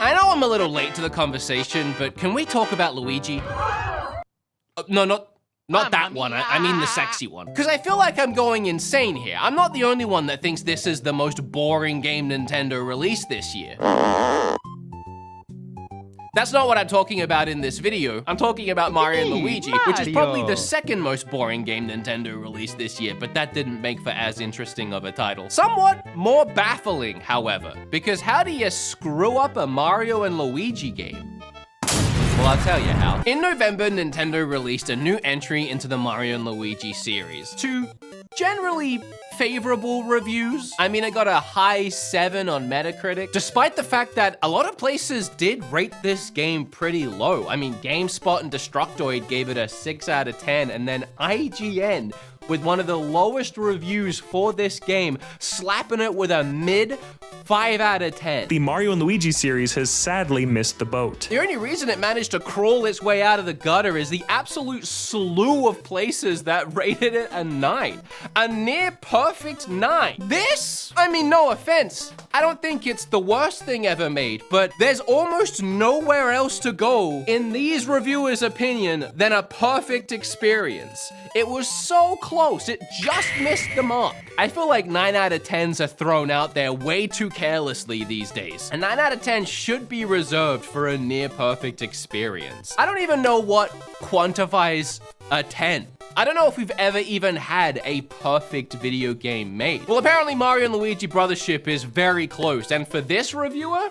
I know I'm a little late to the conversation, but can we talk about Luigi? No, not that one, I mean the sexy one. Because I feel like I'm going insane here. I'm not the only one that thinks this is the most boring game Nintendo released this year. That's not what I'm talking about in this video. I'm talking about Mario & Luigi, which is probably the second most boring game Nintendo released this year, but that didn't make for as interesting of a title. Somewhat more baffling, however, because how do you screw up a Mario & Luigi game? Well, I'll tell you how. In November, Nintendo released a new entry into the Mario & Luigi series to generally favorable reviews. I mean, it got a high 7 on Metacritic, despite the fact that a lot of places did rate this game pretty low. I mean, GameSpot and Destructoid gave it a 6 out of 10, and then IGN, with one of the lowest reviews for this game, slapping it with a mid 5 out of 10. The Mario & Luigi series has sadly missed the boat. The only reason it managed to crawl its way out of the gutter is the absolute slew of places that rated it a 9. A near perfect 9. This, I mean, no offense, I don't think it's the worst thing ever made, but there's almost nowhere else to go, in these reviewers' opinion, than a perfect experience. It was so close, it just missed the mark. I feel like 9 out of 10s are thrown out there way too carelessly these days. A 9 out of 10 should be reserved for a near perfect experience. I don't even know what quantifies a 10. I don't know if we've ever even had a perfect video game made. Well, apparently Mario & Luigi Brothership is very close, and for this reviewer,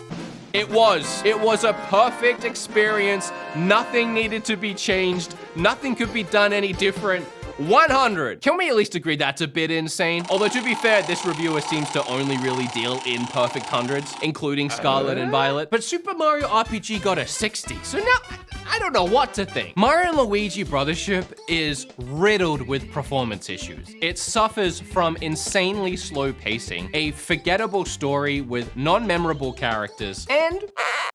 it was a perfect experience. Nothing needed to be changed. Nothing could be done any different. 100. Can we at least agree that's a bit insane? Although to be fair, this reviewer seems to only really deal in perfect hundreds, including Scarlet and Violet. But Super Mario RPG got a 60, so now I don't know what to think. Mario & Luigi Brothership is riddled with performance issues. It suffers from insanely slow pacing, a forgettable story with non-memorable characters, and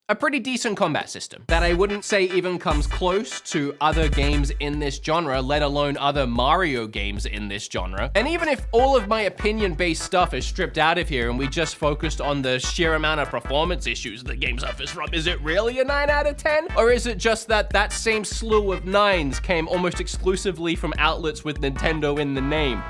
a pretty decent combat system that I wouldn't say even comes close to other games in this genre, let alone other Mario games in this genre. And even if all of my opinion-based stuff is stripped out of here and we just focused on the sheer amount of performance issues the game suffers from, is it really a 9 out of 10? Or is it just that that same slew of 9s came almost exclusively from outlets with Nintendo in the name?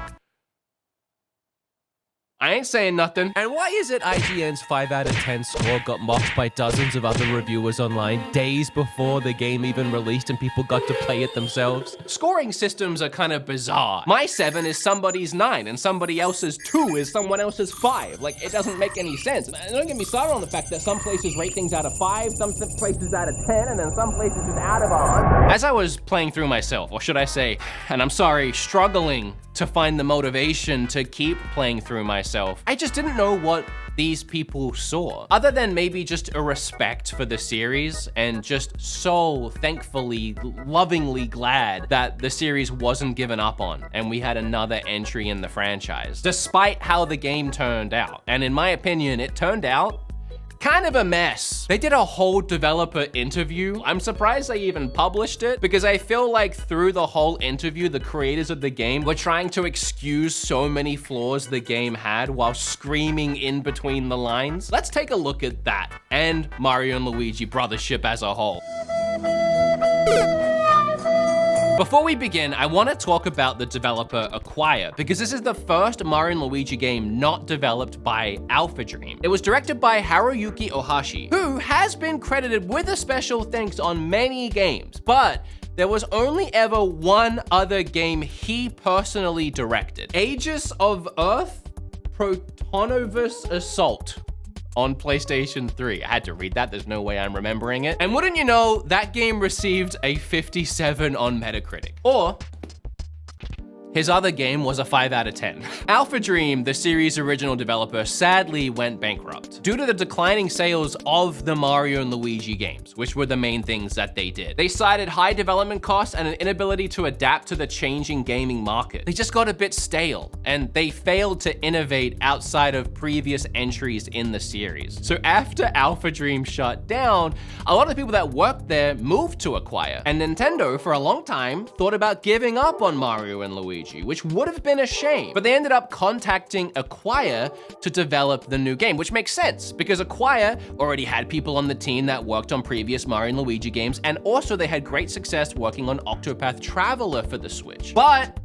I ain't saying nothing. And why is it IGN's 5 out of 10 score got mocked by dozens of other reviewers online days before the game even released and people got to play it themselves? Scoring systems are kind of bizarre. My 7 is somebody's 9, and somebody else's 2 is someone else's 5. Like, it doesn't make any sense. And don't get me started on the fact that some places rate things out of 5, some places out of 10, and then some places just out of 100. As I was playing through myself, or should I say, and I'm sorry, struggling to find the motivation to keep playing through myself, I just didn't know what these people saw, other than maybe just a respect for the series and just so thankfully, lovingly glad that the series wasn't given up on and we had another entry in the franchise, despite how the game turned out. And in my opinion, it turned out kind of a mess. They did a whole developer interview. I'm surprised they even published it because I feel like through the whole interview, the creators of the game were trying to excuse so many flaws the game had while screaming in between the lines. Let's take a look at that and Mario & Luigi Brothership as a whole. Before we begin, I want to talk about the developer Acquire, because this is the first Mario & Luigi game not developed by Alpha Dream. It was directed by Haruyuki Ohashi, who has been credited with a special thanks on many games, but there was only ever one other game he personally directed: Aegis of Earth Protonovus Assault on PlayStation 3. I had to read that, there's no way I'm remembering it. And wouldn't you know, that game received a 57 on Metacritic. Or his other game was a 5 out of 10. Alpha Dream, the series' original developer, sadly went bankrupt due to the declining sales of the Mario & Luigi games, which were the main things that they did. They cited high development costs and an inability to adapt to the changing gaming market. They just got a bit stale, and they failed to innovate outside of previous entries in the series. So after Alpha Dream shut down, a lot of the people that worked there moved to Acquire, and Nintendo, for a long time, thought about giving up on Mario & Luigi. RPG, which would have been a shame. But they ended up contacting Acquire to develop the new game, which makes sense because Acquire already had people on the team that worked on previous Mario and Luigi games, and also they had great success working on Octopath Traveler for the Switch. But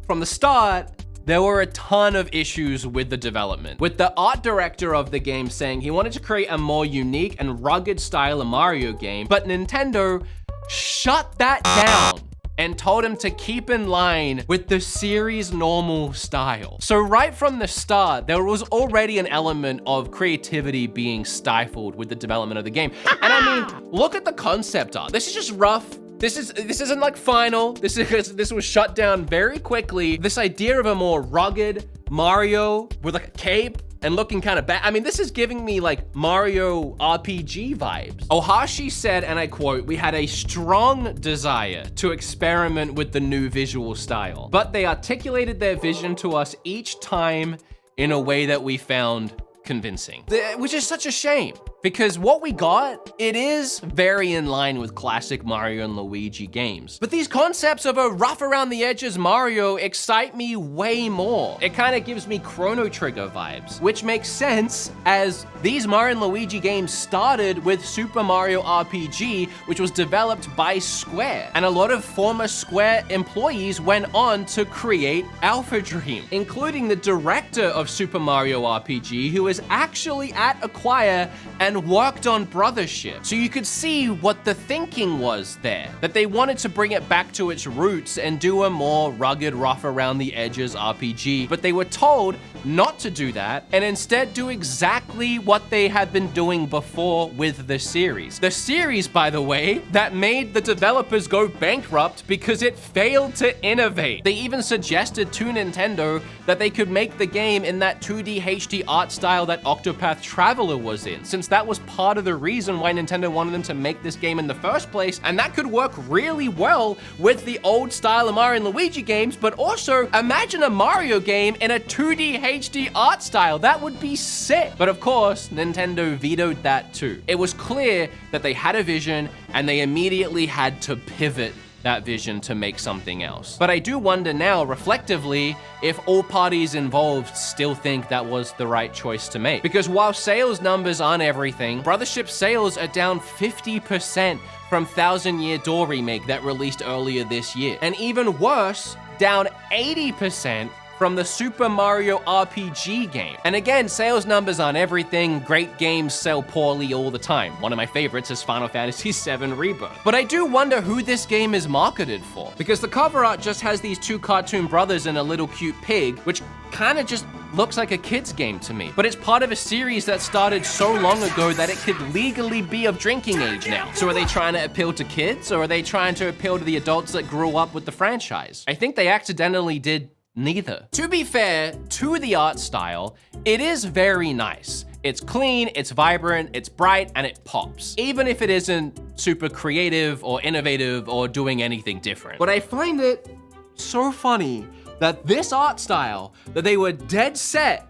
from the start, there were a ton of issues with the development, with the art director of the game saying he wanted to create a more unique and rugged style of Mario game, but Nintendo shut that down and told him to keep in line with the series' normal style. So right from the start, there was already an element of creativity being stifled with the development of the game. And I mean, look at the concept art. This is just rough. This isn't like final. This was shut down very quickly. This idea of a more rugged Mario with like a cape and looking kind of bad. I mean, this is giving me like Mario RPG vibes. Ohashi said, and I quote, "We had a strong desire to experiment with the new visual style, but they articulated their vision to us each time in a way that we found convincing." Which is such a shame, because what we got, it is very in line with classic Mario and Luigi games. But these concepts of a rough around the edges Mario excite me way more. It kind of gives me Chrono Trigger vibes, which makes sense as these Mario and Luigi games started with Super Mario RPG, which was developed by Square. And a lot of former Square employees went on to create Alpha Dream, including the director of Super Mario RPG, who is actually at Acquire and worked on Brothership. So you could see what the thinking was there, that they wanted to bring it back to its roots and do a more rugged, rough around the edges RPG, but they were told not to do that and instead do exactly what they had been doing before with the series. The series, by the way, that made the developers go bankrupt because it failed to innovate. They even suggested to Nintendo that they could make the game in that 2D HD art style that Octopath Traveler was in, since that was part of the reason why Nintendo wanted them to make this game in the first place, and that could work really well with the old style of Mario and Luigi games. But also, imagine a Mario game in a 2D HD art style. That would be sick. But of course, Nintendo vetoed that too. It was clear that they had a vision and they immediately had to pivot that vision to make something else. But I do wonder now, reflectively, if all parties involved still think that was the right choice to make. Because while sales numbers aren't everything, Brothership sales are down 50% from Thousand Year Door remake that released earlier this year. And even worse, down 80% from the Super Mario RPG game. And again, sales numbers aren't everything. Great games sell poorly all the time. One of my favorites is Final Fantasy VII Rebirth. But I do wonder who this game is marketed for, because the cover art just has these two cartoon brothers and a little cute pig, which kind of just looks like a kid's game to me. But it's part of a series that started so long ago that it could legally be of drinking age now. So are they trying to appeal to kids, or are they trying to appeal to the adults that grew up with the franchise? I think they accidentally did neither. To be fair to the art style, it is very nice. It's clean, it's vibrant, it's bright, and it pops, even if it isn't super creative or innovative or doing anything different. But I find it so funny that this art style that they were dead set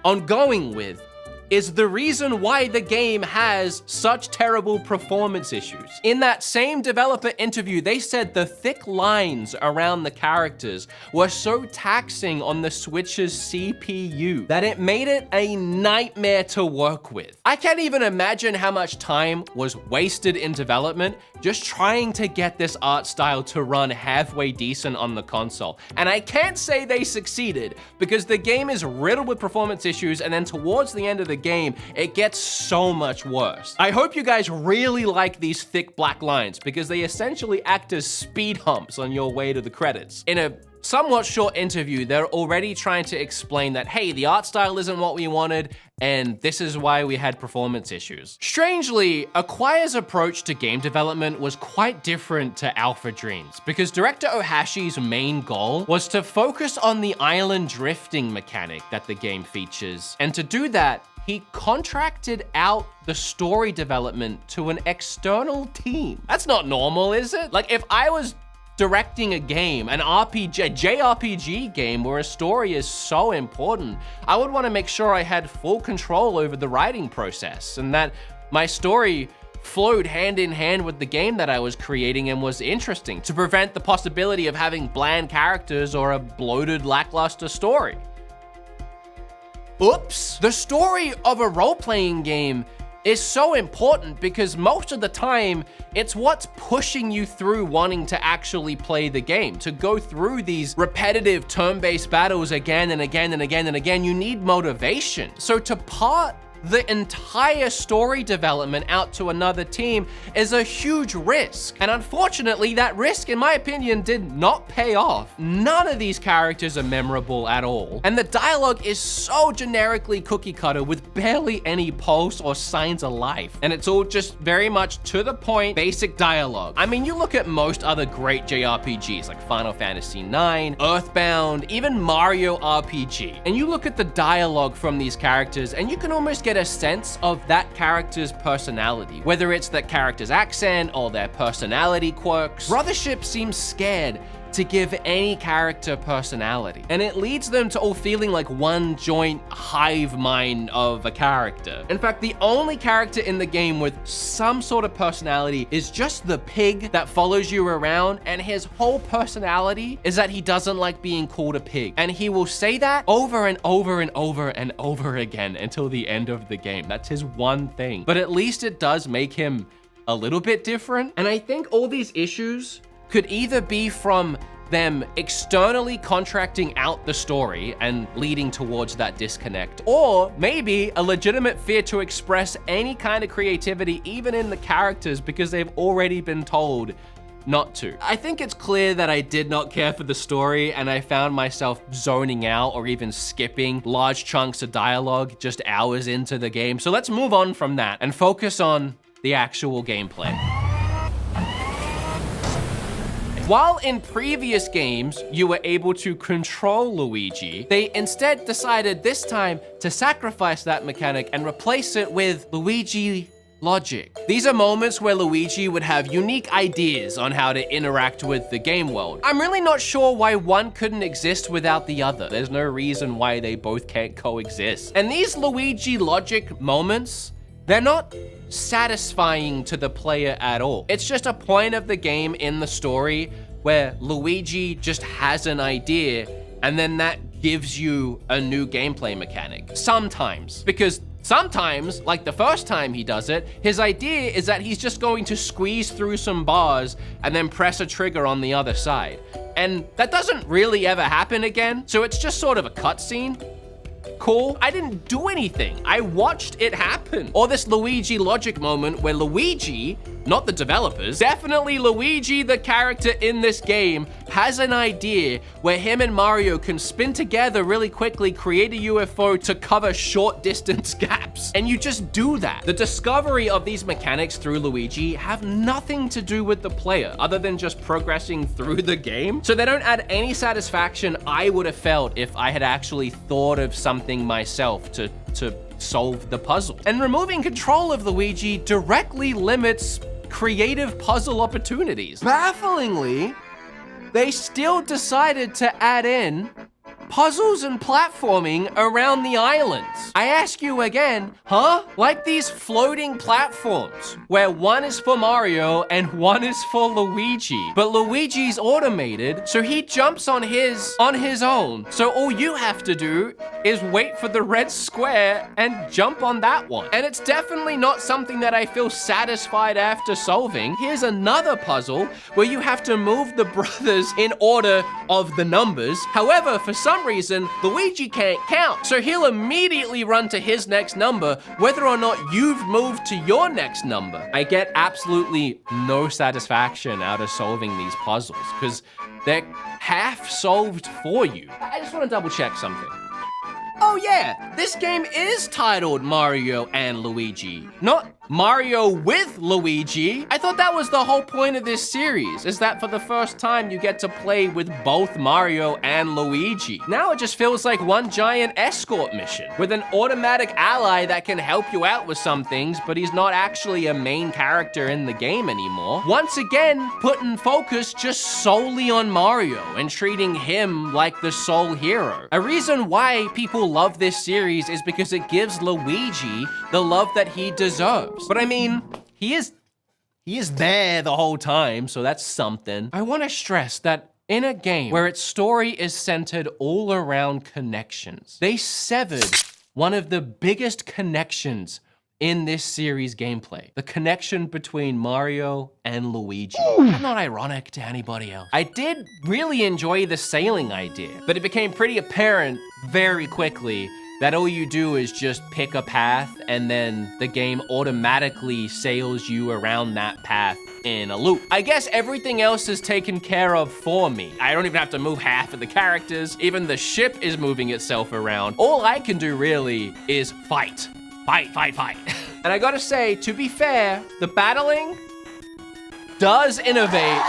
on going with is the reason why the game has such terrible performance issues. In that same developer interview, they said the thick lines around the characters were so taxing on the Switch's CPU that it made it a nightmare to work with. I can't even imagine how much time was wasted in development just trying to get this art style to run halfway decent on the console. And I can't say they succeeded, because the game is riddled with performance issues, and then towards the end of the game, it gets so much worse. I hope you guys really like these thick black lines, because they essentially act as speed humps on your way to the credits. In a somewhat short interview, they're already trying to explain that, hey, the art style isn't what we wanted, and this is why we had performance issues. Strangely, Acquire's approach to game development was quite different to Alpha Dreams, because director Ohashi's main goal was to focus on the island drifting mechanic that the game features, and to do that, he contracted out the story development to an external team. That's not normal, is it? Like, if I was directing a game, an RPG, a JRPG game where a story is so important, I would want to make sure I had full control over the writing process and that my story flowed hand in hand with the game that I was creating and was interesting to prevent the possibility of having bland characters or a bloated, lackluster story. Oops. The story of a role-playing game is so important because most of the time, it's what's pushing you through wanting to actually play the game. To go through these repetitive turn-based battles again and again and again and again, you need motivation. So to part the entire story development out to another team is a huge risk. And unfortunately, that risk, in my opinion, did not pay off. None of these characters are memorable at all. And the dialogue is so generically cookie cutter with barely any pulse or signs of life. And it's all just very much to the point, basic dialogue. I mean, you look at most other great JRPGs like Final Fantasy IX, Earthbound, even Mario RPG. And you look at the dialogue from these characters and you can almost get a sense of that character's personality, whether it's that character's accent or their personality quirks. Brothership seems scared to give any character personality, and it leads them to all feeling like one joint hive mind of a character. In fact, the only character in the game with some sort of personality is just the pig that follows you around, and his whole personality is that he doesn't like being called a pig. And he will say that over and over and over and over again until the end of the game. That's his one thing. But at least it does make him a little bit different. And I think all these issues could either be from them externally contracting out the story and leading towards that disconnect, or maybe a legitimate fear to express any kind of creativity, even in the characters, because they've already been told not to. I think it's clear that I did not care for the story, and I found myself zoning out or even skipping large chunks of dialogue just hours into the game. So let's move on from that and focus on the actual gameplay. While in previous games, you were able to control Luigi, they instead decided this time to sacrifice that mechanic and replace it with Luigi Logic. These are moments where Luigi would have unique ideas on how to interact with the game world. I'm really not sure why one couldn't exist without the other. There's no reason why they both can't coexist. And these Luigi Logic moments, they're not satisfying to the player at all. It's just a point of the game in the story where Luigi just has an idea and then that gives you a new gameplay mechanic. Sometimes, because sometimes, like the first time he does it, his idea is that he's just going to squeeze through some bars and then press a trigger on the other side. And that doesn't really ever happen again, so it's just sort of a cutscene. Cool. I didn't do anything. I watched it happen. Or this Luigi Logic moment where Luigi, not the developers, definitely Luigi, the character in this game, has an idea where him and Mario can spin together really quickly, create a UFO to cover short distance gaps. And you just do that. The discovery of these mechanics through Luigi have nothing to do with the player other than just progressing through the game. So they don't add any satisfaction I would have felt if I had actually thought of something myself to solve the puzzle. And removing control of Luigi directly limits creative puzzle opportunities. Bafflingly, they still decided to add in puzzles and platforming around the islands. I ask you again, huh? Like these floating platforms where one is for Mario and one is for Luigi. But Luigi's automated, so he jumps on his own. So all you have to do is wait for the red square and jump on that one. And it's definitely not something that I feel satisfied after solving. Here's another puzzle where you have to move the brothers in order of the numbers. However, for some reason, Luigi can't count. So he'll immediately run to his next number, whether or not you've moved to your next number. I get absolutely no satisfaction out of solving these puzzles because they're half solved for you. I just want to double check something. Oh yeah, this game is titled Mario and Luigi, not Mario with Luigi. I thought that was the whole point of this series, is that for the first time you get to play with both Mario and Luigi. Now it just feels like one giant escort mission with an automatic ally that can help you out with some things, but he's not actually a main character in the game anymore. Once again, putting focus just solely on Mario and treating him like the sole hero. A reason why people love this series is because it gives Luigi the love that he deserves. But I mean, he is there the whole time, so that's something. I want to stress that in a game where its story is centered all around connections, they severed one of the biggest connections in this series gameplay. The connection between Mario and Luigi. That's not ironic to anybody else. I did really enjoy the sailing idea, but it became pretty apparent very quickly that all you do is just pick a path and then the game automatically sails you around that path in a loop. I guess everything else is taken care of for me. I don't even have to move half of the characters. Even the ship is moving itself around. All I can do really is fight. Fight. And I gotta say, to be fair, the battling does innovate,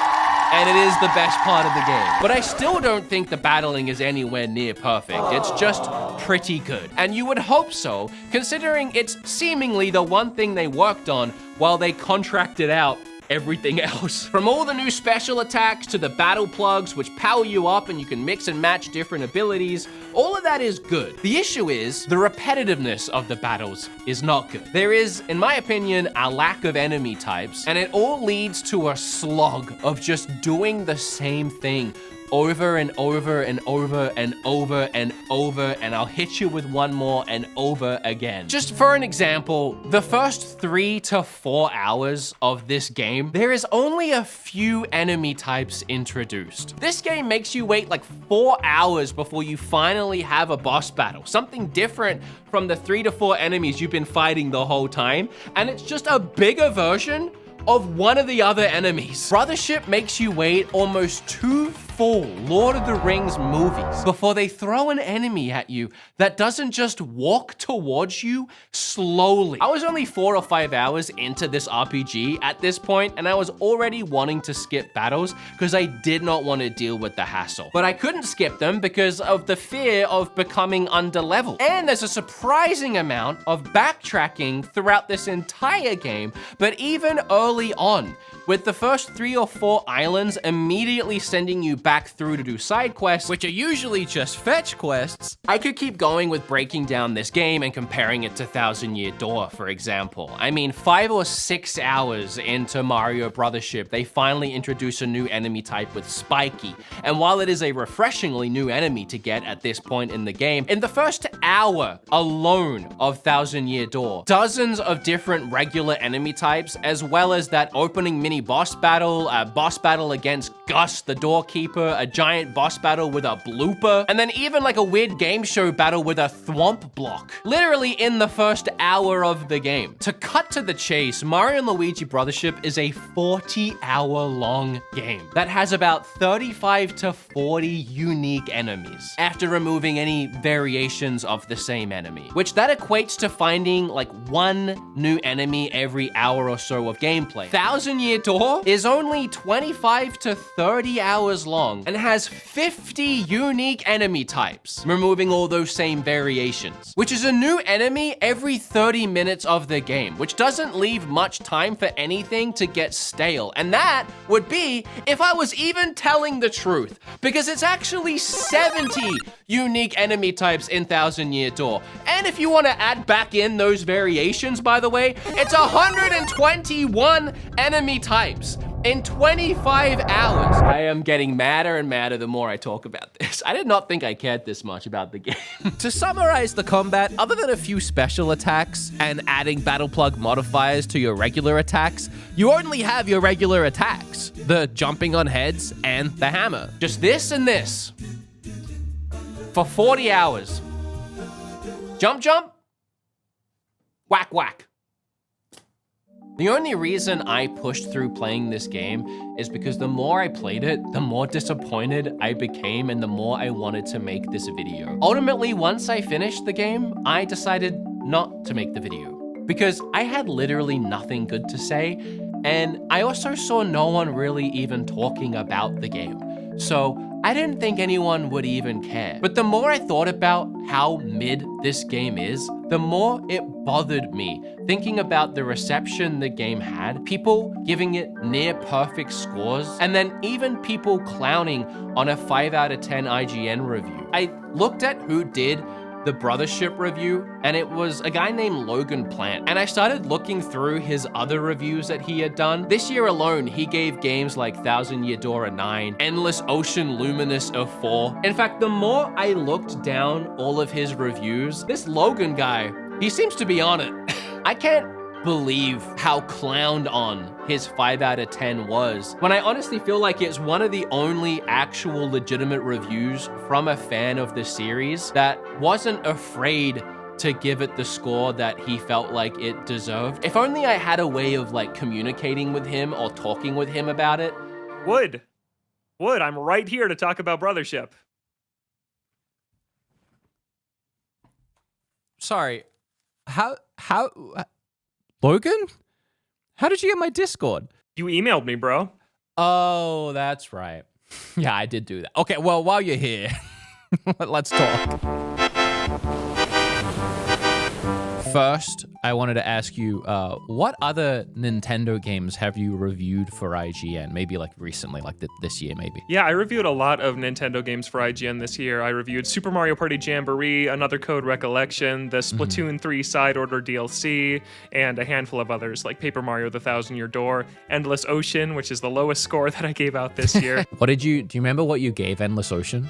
and it is the best part of the game. But I still don't think the battling is anywhere near perfect. It's just pretty good. And you would hope so, considering it's seemingly the one thing they worked on while they contracted out everything else. From all the new special attacks to the battle plugs, which power you up and you can mix and match different abilities, all of that is good. The issue is the repetitiveness of the battles is not good. There is, in my opinion, a lack of enemy types, and it all leads to a slog of just doing the same thing over and over and over and over and over, and I'll hit you with one more and over again. Just for an example, the first 3 to 4 hours of this game, there is only a few enemy types introduced. This game makes you wait like 4 hours before you finally have a boss battle, something different from the 3 to 4 enemies you've been fighting the whole time, and it's just a bigger version of one of the other enemies. Brothership makes you wait almost 2 full Lord of the Rings movies before they throw an enemy at you that doesn't just walk towards you slowly. I was only 4 or 5 hours into this RPG at this point, and I was already wanting to skip battles because I did not want to deal with the hassle. But I couldn't skip them because of the fear of becoming underleveled. And there's a surprising amount of backtracking throughout this entire game, but even early on, with the first 3 or 4 islands immediately sending you back through to do side quests, which are usually just fetch quests, I could keep going with breaking down this game and comparing it to Thousand Year Door, for example. I mean, 5 or 6 hours into Mario Brothership, they finally introduce a new enemy type with Spiky. And while it is a refreshingly new enemy to get at this point in the game, in the first hour alone of Thousand Year Door, dozens of different regular enemy types, as well as that opening mini boss battle, a boss battle against Gus the doorkeeper, a giant boss battle with a blooper, and then even like a weird game show battle with a thwomp block. Literally in the first hour of the game. To cut to the chase, Mario & Luigi Brothership is a 40-hour long game that has about 35 to 40 unique enemies after removing any variations of the same enemy, which that equates to finding like 1 new enemy every hour or so of gameplay. Thousand Year Door is only 25 to 30 hours long and has 50 unique enemy types, removing all those same variations, which is a new enemy every 30 minutes of the game, which doesn't leave much time for anything to get stale. And that would be if I was even telling the truth, because it's actually 70 unique enemy types in Thousand Year Door. And if you want to add back in those variations, by the way, it's 121 enemy types in 25 hours. I am getting madder and madder the more I talk about this. I did not think I cared this much about the game. To summarize the combat, other than a few special attacks and adding battle plug modifiers to your regular attacks, you only have your regular attacks, the jumping on heads and the hammer. Just this and this for 40 hours. Jump, jump, whack, whack. The only reason I pushed through playing this game is because the more I played it, the more disappointed I became and the more I wanted to make this video. Ultimately, once I finished the game, I decided not to make the video because I had literally nothing good to say, and I also saw no one really even talking about the game. So I didn't think anyone would even care. But the more I thought about how mid this game is, the more it bothered me thinking about the reception the game had, people giving it near perfect scores, and then even people clowning on a 5 out of 10 IGN review. I looked at who did the Brothership review, and it was a guy named Logan Plant. And I started looking through his other reviews that he had done. This year alone, he gave games like Thousand Year Door a 9, Endless Ocean Luminous a 4. In fact, the more I looked down all of his reviews, this Logan guy, he seems to be on it. I can't believe how clowned on his 5 out of 10 was, when I honestly feel like it's one of the only actual legitimate reviews from a fan of the series that wasn't afraid to give it the score that he felt like it deserved. If only I had a way of like communicating with him or talking with him about it. Wood, I'm right here to talk about Brothership. Sorry, how Logan? How did you get my Discord? You emailed me, bro. Oh, that's right. Yeah, I did do that. Okay, well, while you're here, let's talk. First, I wanted to ask you, what other Nintendo games have you reviewed for IGN? Maybe like recently, like this year, maybe. Yeah, I reviewed a lot of Nintendo games for IGN this year. I reviewed Super Mario Party Jamboree, Another Code Recollection, the Splatoon 3 Side Order DLC, and a handful of others like Paper Mario The Thousand Year Door, Endless Ocean, which is the lowest score that I gave out this year. Do you remember what you gave Endless Ocean?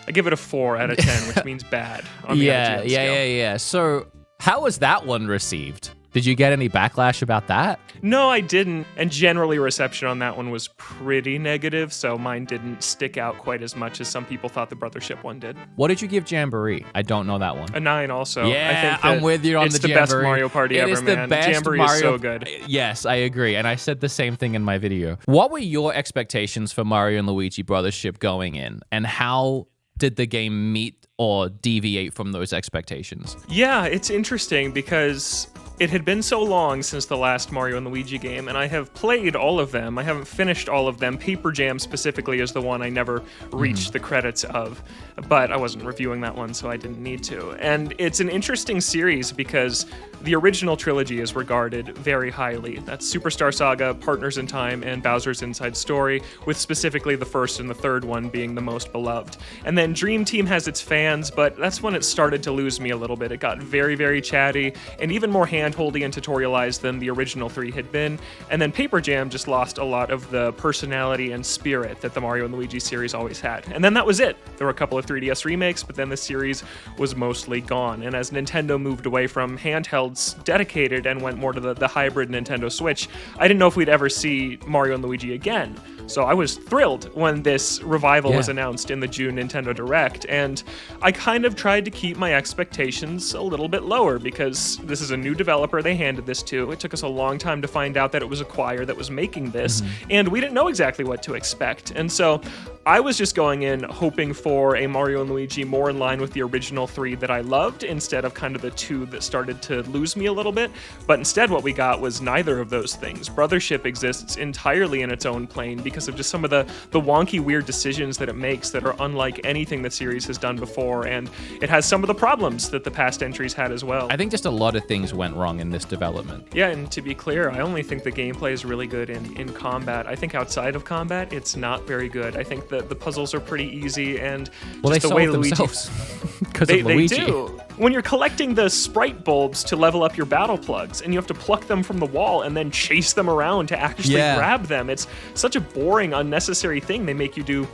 I give it a 4 out of 10, which means bad on the IGN scale. Yeah. So, how was that one received? Did you get any backlash about that? No, I didn't. And generally, reception on that one was pretty negative, so mine didn't stick out quite as much as some people thought the Brothership one did. What did you give Jamboree? I don't know that one. A 9 also. Yeah, I think I'm with you on the Jamboree. It's the best Mario Party ever, man. Jamboree is so good. Yes, I agree. And I said the same thing in my video. What were your expectations for Mario and Luigi Brothership going in? And how did the game meet or deviate from those expectations? Yeah, it's interesting because it had been so long since the last Mario and Luigi game, and I have played all of them. I haven't finished all of them. Paper Jam specifically is the one I never reached the credits of, but I wasn't reviewing that one, so I didn't need to. And it's an interesting series because the original trilogy is regarded very highly. That's Superstar Saga, Partners in Time, and Bowser's Inside Story, with specifically the first and the third one being the most beloved. And then Dream Team has its fans, but that's when it started to lose me a little bit. It got very, very chatty, and even more hand-holdy and tutorialized than the original 3 had been. And then Paper Jam just lost a lot of the personality and spirit that the Mario and Luigi series always had. And then that was it. There were a couple of 3DS remakes, but then the series was mostly gone. And as Nintendo moved away from handhelds dedicated and went more to the hybrid Nintendo Switch, I didn't know if we'd ever see Mario and Luigi again. So I was thrilled when this revival was announced in the June Nintendo Direct, and I kind of tried to keep my expectations a little bit lower because this is a new developer they handed this to. It took us a long time to find out that it was Acquire that was making this, and we didn't know exactly what to expect. And so I was just going in hoping for a Mario and Luigi more in line with the original 3 that I loved, instead of kind of the 2 that started to lose me a little bit. But instead what we got was neither of those things. Brothership exists entirely in its own plane because of just some of the wonky, weird decisions that it makes that are unlike anything the series has done before, and it has some of the problems that the past entries had as well. I think just a lot of things went wrong in this development. Yeah, and to be clear, I only think the gameplay is really good in combat. I think outside of combat, it's not very good. I think that the puzzles are pretty easy, and well, just the way Luigi because of Luigi. They do. When you're collecting the sprite bulbs to level up your battle plugs, and you have to pluck them from the wall and then chase them around to actually grab them, it's such a boring, unnecessary thing they make you do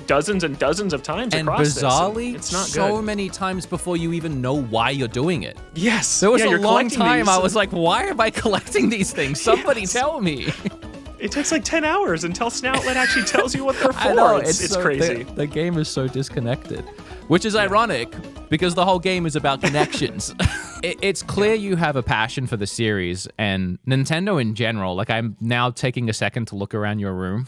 dozens and dozens of times and across bizarrely, this. It's not so good. Many times before you even know why you're doing it. Yes. There was a you're long time these. I was like, why am I collecting these things? Somebody tell me. It takes like 10 hours until Snoutlet actually tells you what they're for. I know, it's crazy. The game is so disconnected, which is ironic because the whole game is about connections. It's clear you have a passion for the series and Nintendo in general. Like, I'm now taking a second to look around your room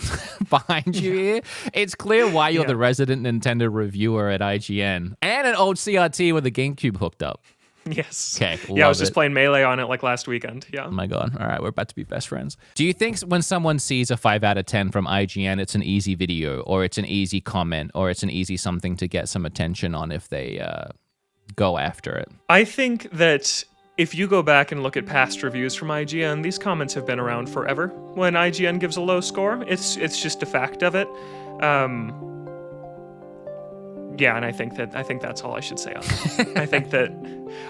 behind you here. It's clear why you're the resident Nintendo reviewer at IGN and an old CRT with a GameCube hooked up. Yes. Okay. Yeah, I was just playing Melee on it like last weekend. Yeah. Oh my God. All right. We're about to be best friends. Do you think when someone sees a 5 out of 10 from IGN, it's an easy video or it's an easy comment or it's an easy something to get some attention on if they go after it? I think that if you go back and look at past reviews from IGN, these comments have been around forever. When IGN gives a low score, it's just a fact of it. Yeah, and I think that's all I should say on that.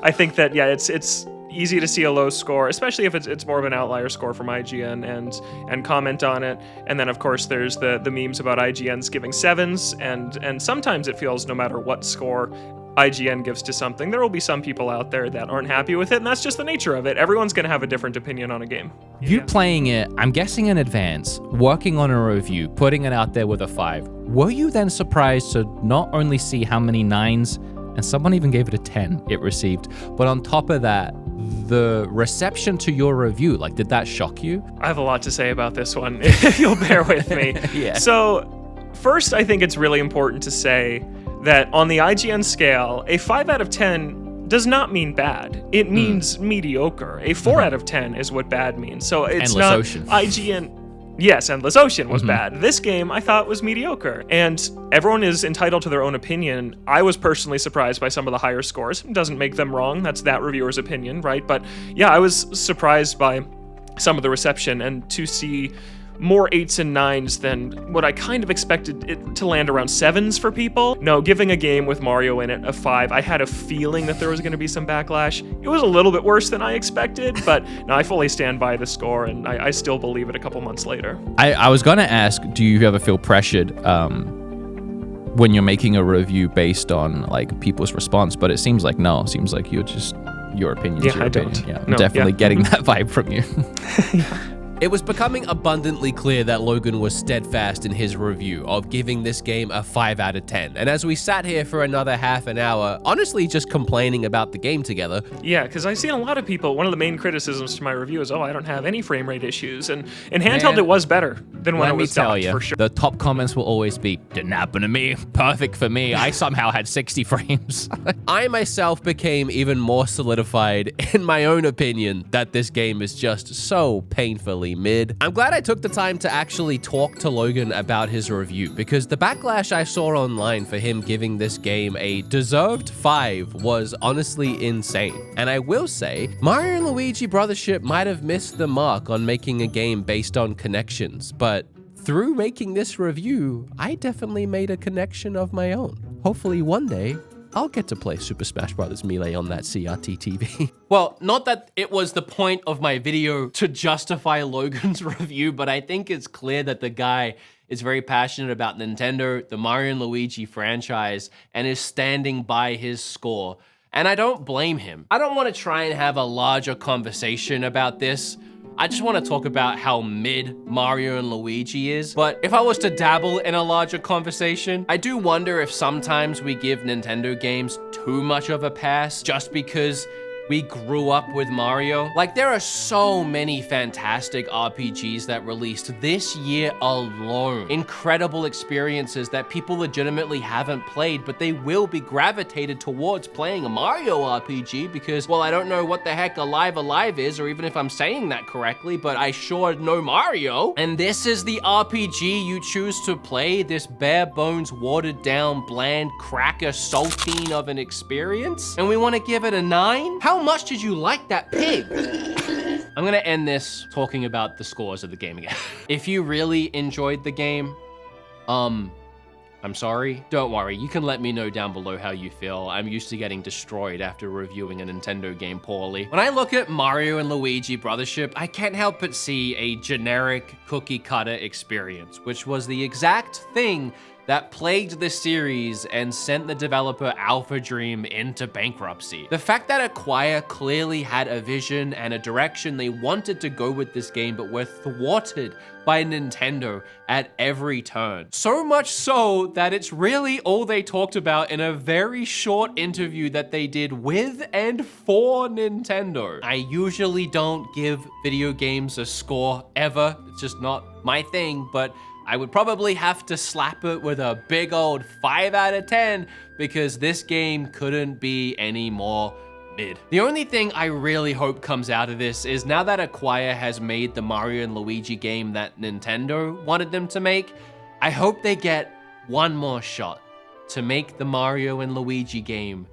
I think that yeah, it's easy to see a low score, especially if it's more of an outlier score from IGN and comment on it. And then of course there's the memes about IGN's giving 7s, and sometimes it feels no matter what score IGN gives to something, there will be some people out there that aren't happy with it, and that's just the nature of it. Everyone's going to have a different opinion on a game. You playing it, I'm guessing in advance, working on a review, putting it out there with a 5. Were you then surprised to not only see how many 9s, and someone even gave it a 10 it received, but on top of that, the reception to your review, like, did that shock you? I have a lot to say about this one, if you'll bear with me. Yeah. So, first, I think it's really important to say that on the IGN scale, a 5 out of 10 does not mean bad. It means mediocre. A 4 out of 10 is what bad means. So it's Endless not Ocean. IGN. Yes, Endless Ocean was bad. This game I thought was mediocre. And everyone is entitled to their own opinion. I was personally surprised by some of the higher scores. It doesn't make them wrong. That's that reviewer's opinion, right? But yeah, I was surprised by some of the reception, and to see more 8s and 9s than what I kind of expected it to land around 7s for people. No, giving a game with Mario in it a 5, I had a feeling that there was going to be some backlash. It was a little bit worse than I expected, but no, I fully stand by the score, and I still believe it a couple months later. I was going to ask, do you ever feel pressured when you're making a review based on like people's response? But it seems like no. It seems like you're just, your opinion's your opinion. Don't. Yeah, I'm definitely getting that vibe from you. It was becoming abundantly clear that Logan was steadfast in his review of giving this game a 5 out of 10. And as we sat here for another half an hour, honestly just complaining about the game together. Yeah, because I've seen a lot of people, one of the main criticisms to my review is, oh, I don't have any frame rate issues. And in handheld, Man, it was better than when it was docked, for sure. The top comments will always be, didn't happen to me, perfect for me. I somehow had 60 frames. I myself became even more solidified in my own opinion that this game is just so painfully mid. I'm glad I took the time to actually talk to Logan about his review, because the backlash I saw online for him giving this game a deserved 5 was honestly insane. And I will say, Mario and Luigi Brothership might have missed the mark on making a game based on connections, but through making this review, I definitely made a connection of my own. Hopefully one day, I'll get to play Super Smash Bros. Melee on that CRT TV. Well, not that it was the point of my video to justify Logan's review, but I think it's clear that the guy is very passionate about Nintendo, the Mario and Luigi franchise, and is standing by his score. And I don't blame him. I don't want to try and have a larger conversation about this. I just want to talk about how mid Mario and Luigi is. But if I was to dabble in a larger conversation, I do wonder if sometimes we give Nintendo games too much of a pass just because we grew up with Mario. Like, there are so many fantastic RPGs that released this year alone. Incredible experiences that people legitimately haven't played, but they will be gravitated towards playing a Mario RPG because, well, I don't know what the heck Alive Alive is, or even if I'm saying that correctly, but I sure know Mario. And this is the RPG you choose to play, this bare bones, watered down, bland, cracker, saltine of an experience? And we want to give it a 9? How much did you like that pig? I'm gonna end this talking about the scores of the game again. If you really enjoyed the game, I'm sorry. Don't worry, you can let me know down below how you feel. I'm used to getting destroyed after reviewing a Nintendo game poorly. When I look at Mario and Luigi Brothership, I can't help but see a generic cookie cutter experience, which was the exact thing that plagued the series and sent the developer Alpha Dream into bankruptcy. The fact that Acquire clearly had a vision and a direction they wanted to go with this game, but were thwarted by Nintendo at every turn. So much so that it's really all they talked about in a very short interview that they did with and for Nintendo. I usually don't give video games a score ever. It's just not my thing, but I would probably have to slap it with a big old 5 out of 10 because this game couldn't be any more mid. The only thing I really hope comes out of this is now that Acquire has made the Mario and Luigi game that Nintendo wanted them to make, I hope they get one more shot to make the Mario and Luigi game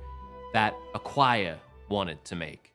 that Acquire wanted to make.